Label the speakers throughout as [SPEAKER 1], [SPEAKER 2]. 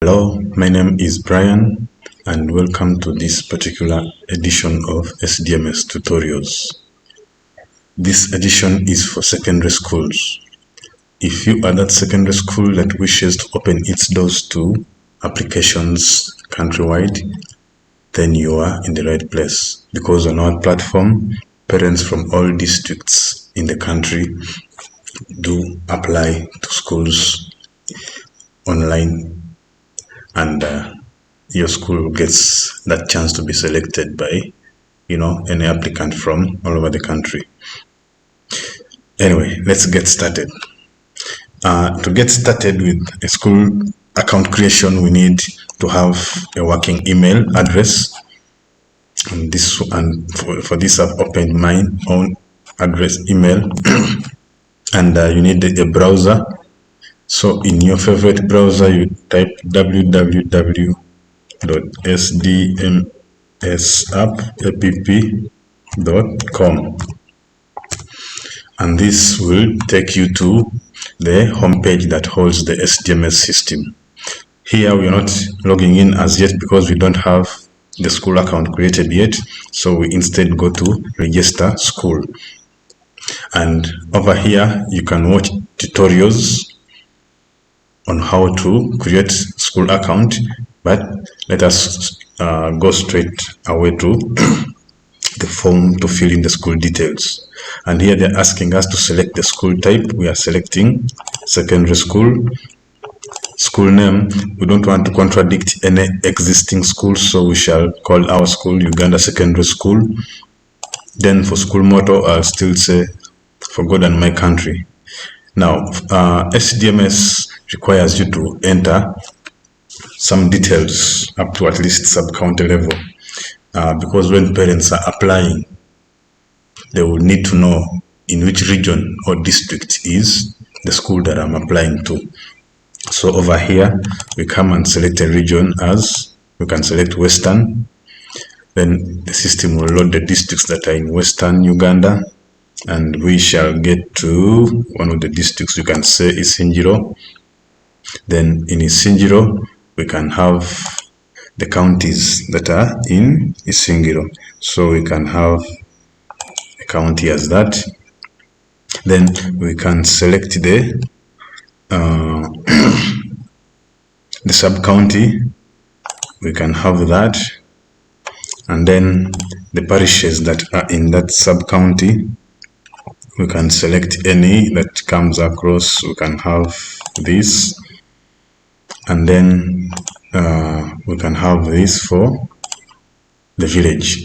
[SPEAKER 1] Hello, my name is Brian and welcome to this particular edition of SDMS tutorials. This edition is for secondary schools. If you are that secondary school that wishes to open its doors to applications countrywide, then you are in the right place, because on our platform, parents from all districts in the country do apply to schools online, and your school gets that chance to be selected by any applicant from all over the country. Anyway, let's get started. To get started with a school account creation, we need to have a working email address, and for this I've opened my own address email and you need a browser. So in your favorite browser, you type www.sdmsapp.com, and this will take you to the homepage that holds the SDMS system. Here we are not logging in as yet because we don't have the school account created yet, so we instead go to register school, and over here you can watch tutorials on how to create school account, but let us go straight away to the form to fill in the school details. And here they're asking us to select the school type. We are selecting secondary school. School name, we don't want to contradict any existing school, so we shall call our school Uganda Secondary School. Then for school motto, I'll still say, for God and my country. Now, SDMS requires you to enter some details up to at least sub-county level, because when parents are applying, they will need to know in which region or district is the school that I'm applying to. So over here, we come and select a region, as we can select Western. Then the system will load the districts that are in Western Uganda, and we shall get to one of the districts. You can say Isingiro. Then in Isingiro, we can have the counties that are in Isingiro. So we can have a county as that. Then we can select the sub-county. We can have that. And then the parishes that are in that sub-county, we can select any that comes across. We can have this, and then we can have this for the village.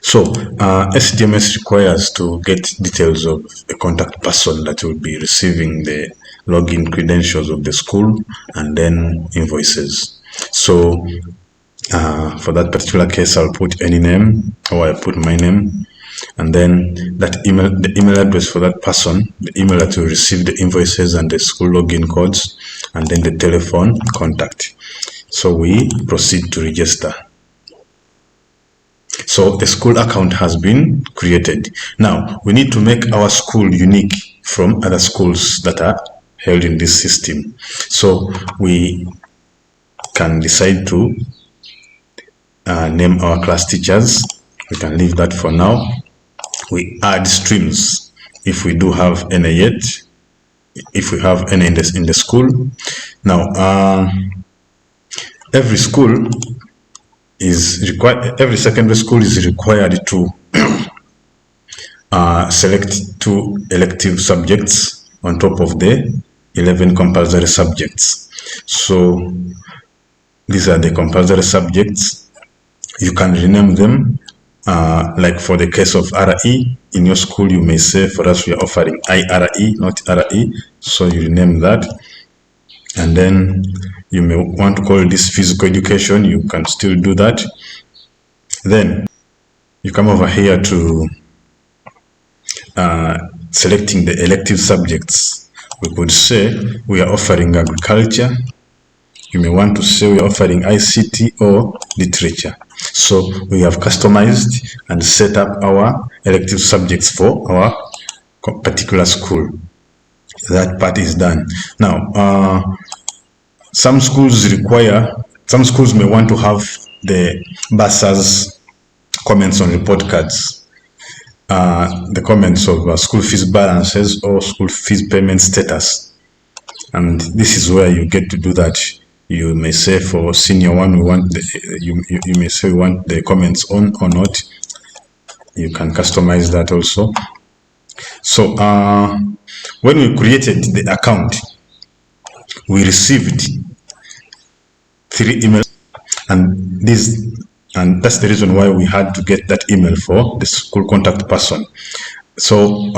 [SPEAKER 1] So SDMS requires to get details of a contact person that will be receiving the login credentials of the school, and then invoices. So for that particular case, I'll put any name, or I put my name, and then that email, the email address for that person, the email that will receive the invoices and the school login codes, and then the telephone contact. So we proceed to register. So the school account has been created. Now we need to make our school unique from other schools that are held in this system. So we can decide to name our class teachers. We can leave that for now. We add streams if we do have any yet, if we have any in the school. Now every school is required, every secondary school is required to select 2 elective subjects on top of the 11 compulsory subjects. So these are the compulsory subjects. You can rename them. Like for the case of RE, in your school you may say, for us we are offering IRE, not RE, so you rename that. And then you may want to call this physical education, you can still do that. Then you come over here to selecting the elective subjects. We could say we are offering agriculture. You may want to say we are offering ICT or literature. So we have customized and set up our elective subjects for our particular school. That part is done. Now Some schools may want to have the bursar's comments on report cards, the comments of school fees balances or school fees payment status. And this is where you get to do that. You may say for senior one, we want you may say we want the comments on or not. You can customize that also. So when we created the account, we received 3 emails, and that's the reason why we had to get that email for the school contact person. So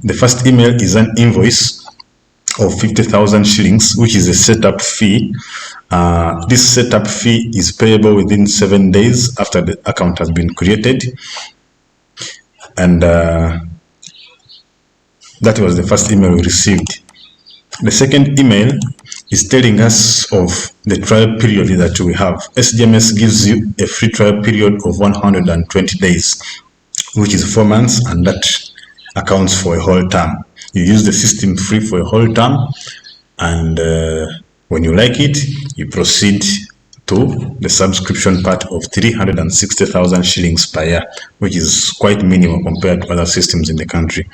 [SPEAKER 1] the first email is an invoice of 50,000 shillings, which is a setup fee. This setup fee is payable within 7 days after the account has been created. And that was the first email we received. The second email is telling us of the trial period that we have. SDMS gives you a free trial period of 120 days, which is 4 months, and that accounts for a whole term. You use the system free for a whole term, and when you like it, you proceed to the subscription part of 360,000 shillings per year, which is quite minimal compared to other systems in the country.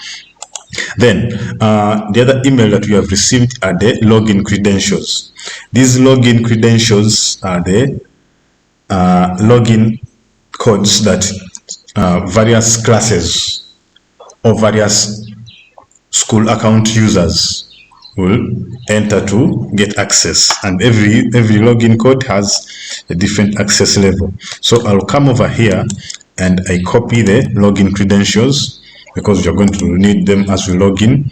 [SPEAKER 1] Then the other email that we have received are the login credentials. These login credentials are the login codes that various classes or various school account users will enter to get access, and every login code has a different access level. So I'll come over here and I copy the login credentials, because you're going to need them as we log in,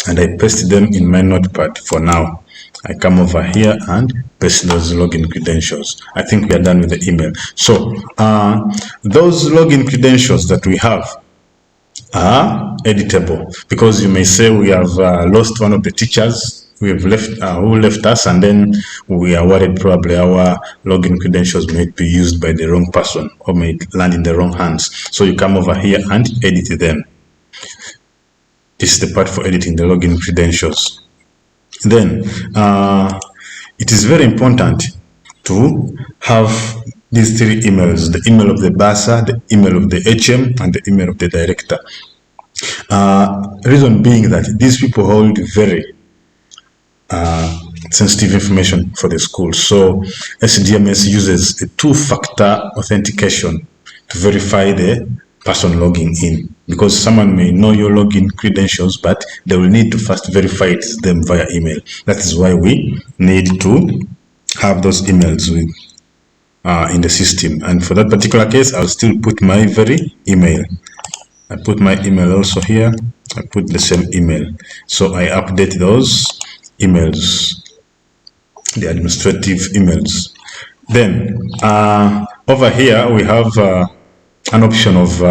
[SPEAKER 1] and I paste them in my notepad for now. I come over here and paste those login credentials. I think we are done with the email. So those login credentials that we have are editable, because you may say we have lost one of the teachers we have left who left us, and then we are worried probably our login credentials may be used by the wrong person or may land in the wrong hands. So you come over here and edit them. This is the part for editing the login credentials. Then it is very important to have these 3 emails: the email of the bursar, the email of the HM, and the email of the director. Reason being that these people hold very sensitive information for the school. So SDMS uses a 2-factor authentication to verify the person logging in, because someone may know your login credentials, but they will need to first verify them via email. That is why we need to have those emails with in the system. And for that particular case, I'll still put my very email. I put my email also here. I put the same email. So I update those emails, the administrative emails. Then over here we have an option of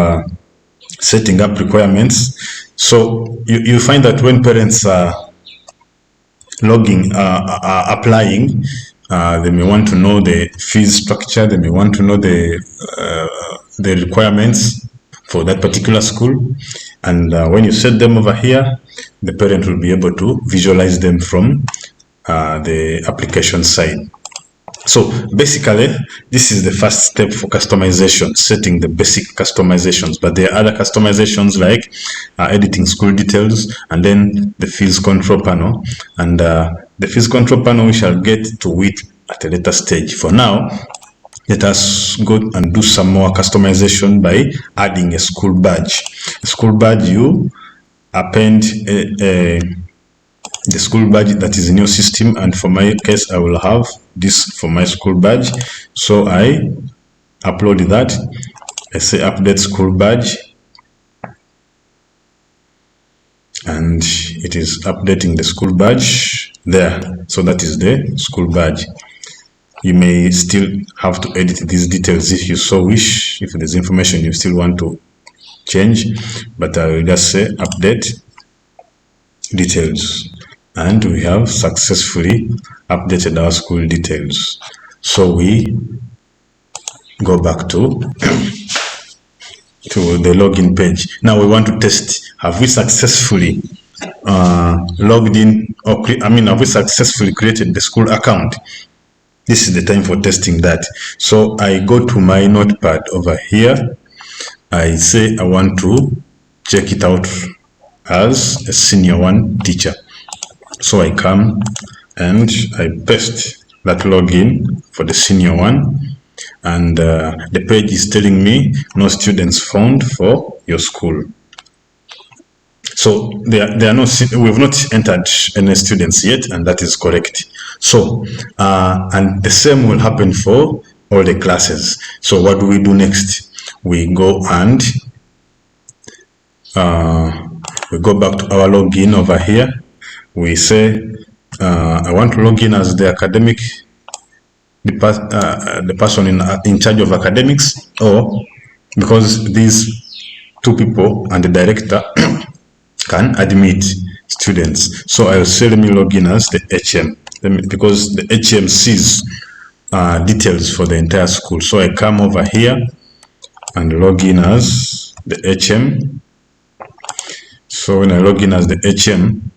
[SPEAKER 1] setting up requirements. So you find that when parents are logging, applying, they may want to know the fees structure, they may want to know the requirements for that particular school, and when you set them over here, the parent will be able to visualize them from the application side. So basically, this is the first step for customization, setting the basic customizations. But there are other customizations like editing school details, and then the fees control panel. And the fees control panel, we shall get to it at a later stage. For now, let us go and do some more customization by adding a school badge. A school badge, you append the school badge that is in your system, and for my case I will have this for my school badge. So I upload that. I say update school badge, and it is updating the school badge there. So that is the school badge. You may still have to edit these details if you so wish, if there's information you still want to change, but I will just say update details, and we have successfully updated our school details. So we go back to the login page. Now we want to test, have we successfully logged in, or have we successfully created the school account? This is the time for testing that. So I go to my notepad over here. I say I want to check it out as a senior 1 teacher. So I come and I paste that login for the senior 1, and the page is telling me no students found for your school. So there are no, we've not entered any students yet, and that is correct. So and the same will happen for all the classes. So what do we do next? We go and we go back to our login over here. We say I want to log in as the academic, the person in charge of academics, or because these two people and the director can admit students. So I'll say let me log in as the HM, because the HM sees details for the entire school. So I come over here and log in as the HM. So when I log in as the HM,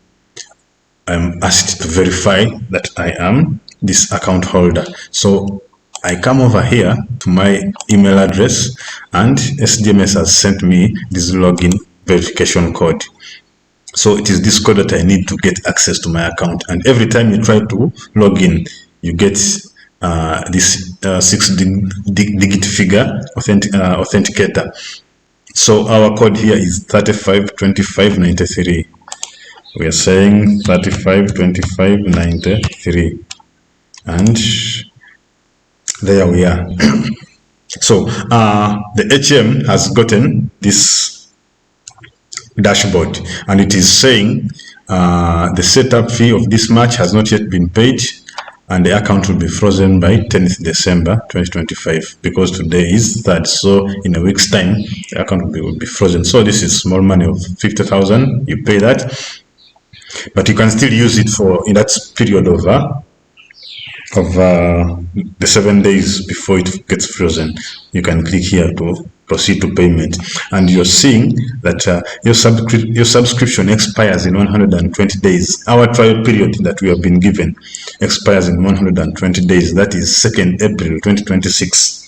[SPEAKER 1] I'm asked to verify that I am this account holder. So I come over here to my email address, and SDMS has sent me this login verification code. So it is this code that I need to get access to my account. And every time you try to log in, you get this 6-digit figure authenticator. So our code here is 352593. We are saying 352593, and there we are. So the HM has gotten this dashboard, and it is saying the setup fee of this March has not yet been paid, and the account will be frozen by 10th December 2025, because today is 3rd. So in a week's time, the account will be frozen. So this is small money of 50,000. You pay that, but you can still use it for in that period of the 7 days before it gets frozen. You can click here to proceed to payment, and you're seeing that your subscription expires in 120 days. Our trial period that we have been given expires in 120 days. That is 2nd April 2026.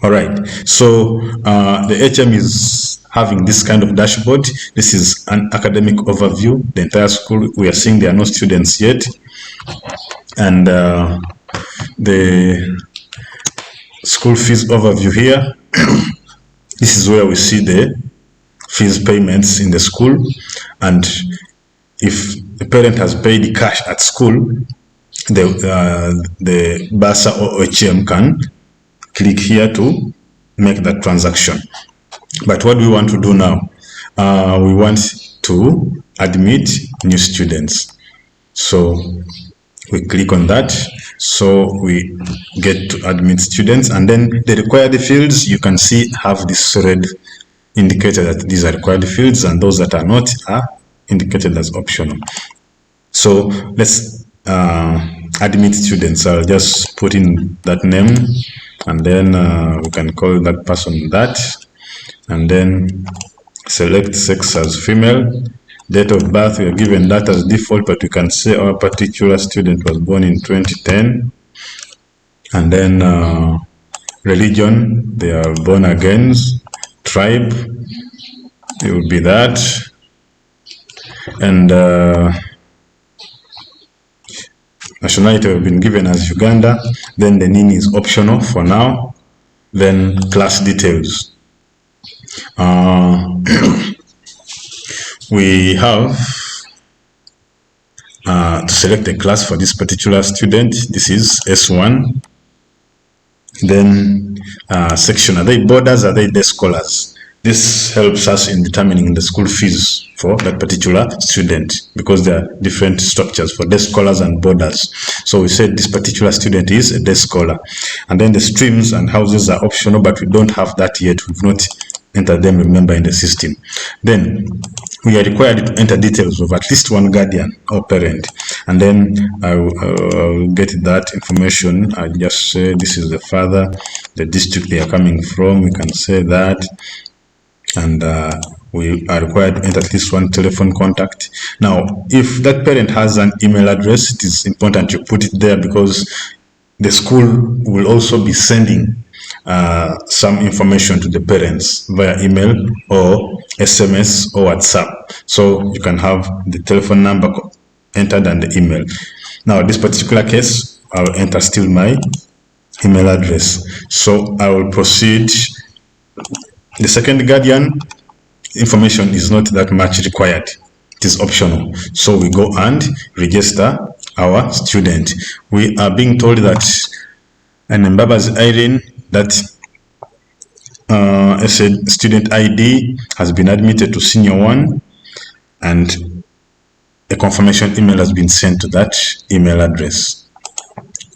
[SPEAKER 1] All right, so the HM is having this kind of dashboard. This is an academic overview. The entire school, we are seeing there are no students yet, and the school fees overview here. This is where we see the fees payments in the school, and if the parent has paid cash at school, the BASA or HM can click here to make that transaction. But what we want to do now, we want to admit new students. So we click on that. So we get to admit students, and then the required fields, you can see have this red indicator that these are required fields, and those that are not are indicated as optional. So let's admit students. I'll just put in that name, and then we can call that person that, and then select sex as female. Date of birth, we are given that as default, but we can say our particular student was born in 2010. And then religion, they are born again. Tribe, it will be that. And nationality we have been given as Uganda. Then the NIN is optional for now. Then class details. We have to select a class for this particular student. This is S1. Then section, are they boarders, are they day scholars? This helps us in determining the school fees for that particular student, because there are different structures for day scholars and boarders. So we said this particular student is a day scholar. And then the streams and houses are optional, but we don't have that yet. We've not entered them, remember, in the system. Then we are required to enter details of at least one guardian or parent, and then I'll get that information. I just say this is the father, the district they are coming from, we can say that, and we are required to enter at least one telephone contact. Now, if that parent has an email address, it is important to put it there because the school will also be sending some information to the parents via email or SMS or WhatsApp. So you can have the telephone number entered and the email. Now, this particular case, I'll enter still my email address. So I will proceed. The second guardian information is not that much required. It is optional. So we go and register our student. We are being told that an Mbabazi Irene, that student ID has been admitted to senior 1, and a confirmation email has been sent to that email address.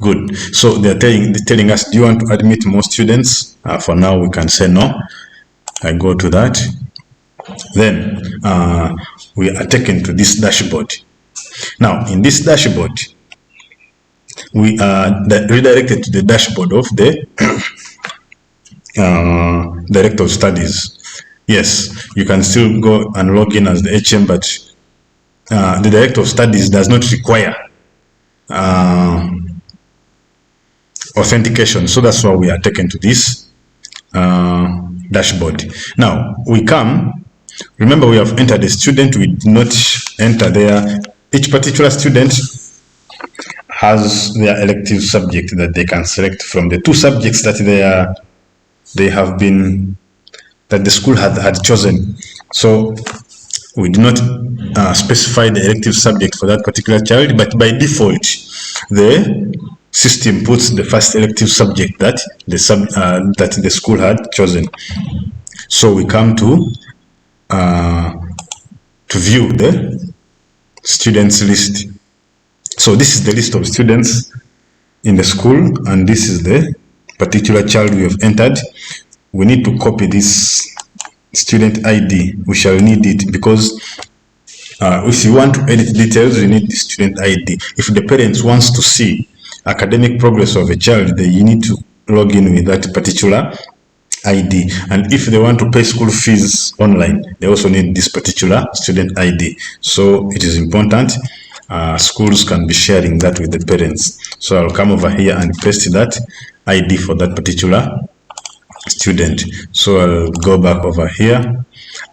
[SPEAKER 1] Good. So they're telling us, do you want to admit more students? For now, we can say no. I go to that. Then we are taken to this dashboard. Now, in this dashboard, we are redirected to the dashboard of the Director of Studies. Yes, you can still go and log in as the HM, but the Director of Studies does not require authentication. So that's why we are taken to this dashboard. Now, we come, remember we have entered a student, we did not enter there. Each particular student has their elective subject that they can select from the 2 subjects that the school had chosen. So we do not specify the elective subject for that particular child, but by default the system puts the first elective subject that the school had chosen. So we come to view the students list. So this is the list of students in the school, and this is the particular child we have entered. We need to copy this student ID. We shall need it because if you want to edit details, you need the student ID. If the parents wants to see academic progress of a child, then you need to log in with that particular ID. And if they want to pay school fees online, they also need this particular student ID. So it is important. Schools can be sharing that with the parents. So I'll come over here and paste that ID for that particular student. So I'll go back over here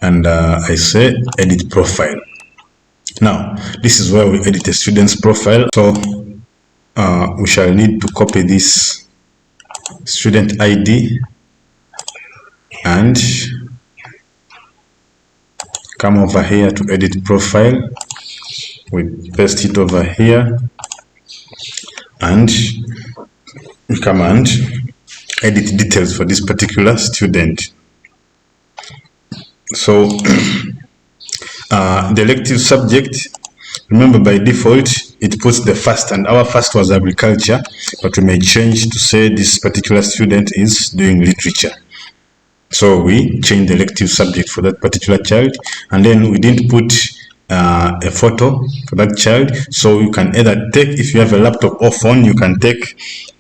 [SPEAKER 1] and I say edit profile. Now this is where we edit a student's profile. So we shall need to copy this student ID and come over here to edit profile. We paste it over here and we come and edit details for this particular student. So the elective subject, remember by default it puts the first, and our first was agriculture, but we may change to say this particular student is doing literature. So we change the elective subject for that particular child, and then we didn't put a photo for that child. So you can either take, if you have a laptop or phone, you can take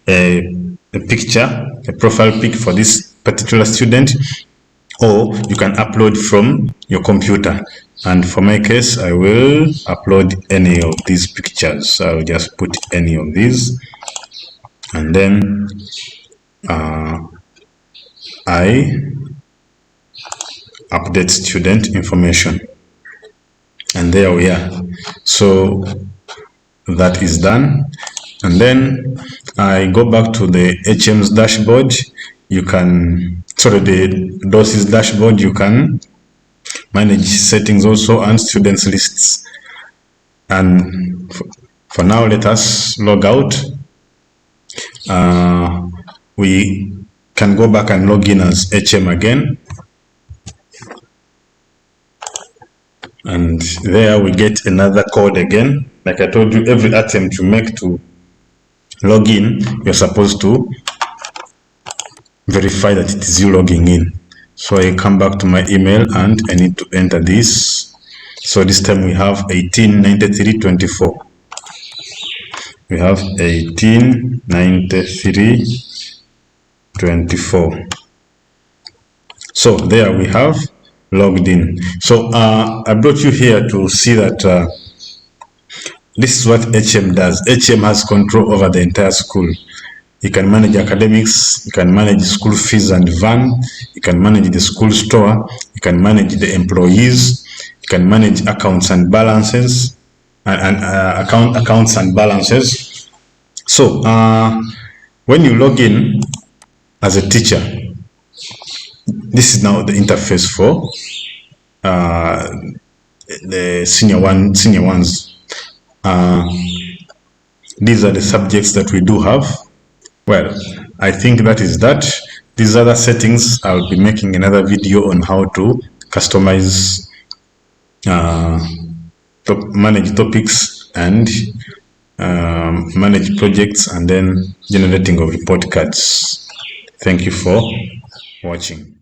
[SPEAKER 1] a picture, a profile pic for this particular student, or you can upload from your computer. And for my case, I will upload any of these pictures. I'll just put any of these, and then I update student information, and there we are. So that is done, and then I go back to the HM's dashboard. You can, sorry, the DOS's dashboard. You can manage settings also and students lists. And for now, let us log out. We can go back and log in as HM again, and there we get another code again. Like I told you, every attempt you make to log in, you're supposed to verify that it is you logging in. So I come back to my email and I need to enter this. So this time we have 189324. We have 189324. So there we have logged in. So I brought you here to see that this is what HM does. HM has control over the entire school. You can manage academics, you can manage school fees and van, you can manage the school store, you can manage the employees, you can manage accounts and balances, accounts and balances. So when you log in as a teacher, this is now the interface for the senior ones. These are the subjects that we do have. Well, I think that is that. These other settings, I'll be making another video on how to customize, manage topics and manage projects, and then generating of report cards. Thank you for watching.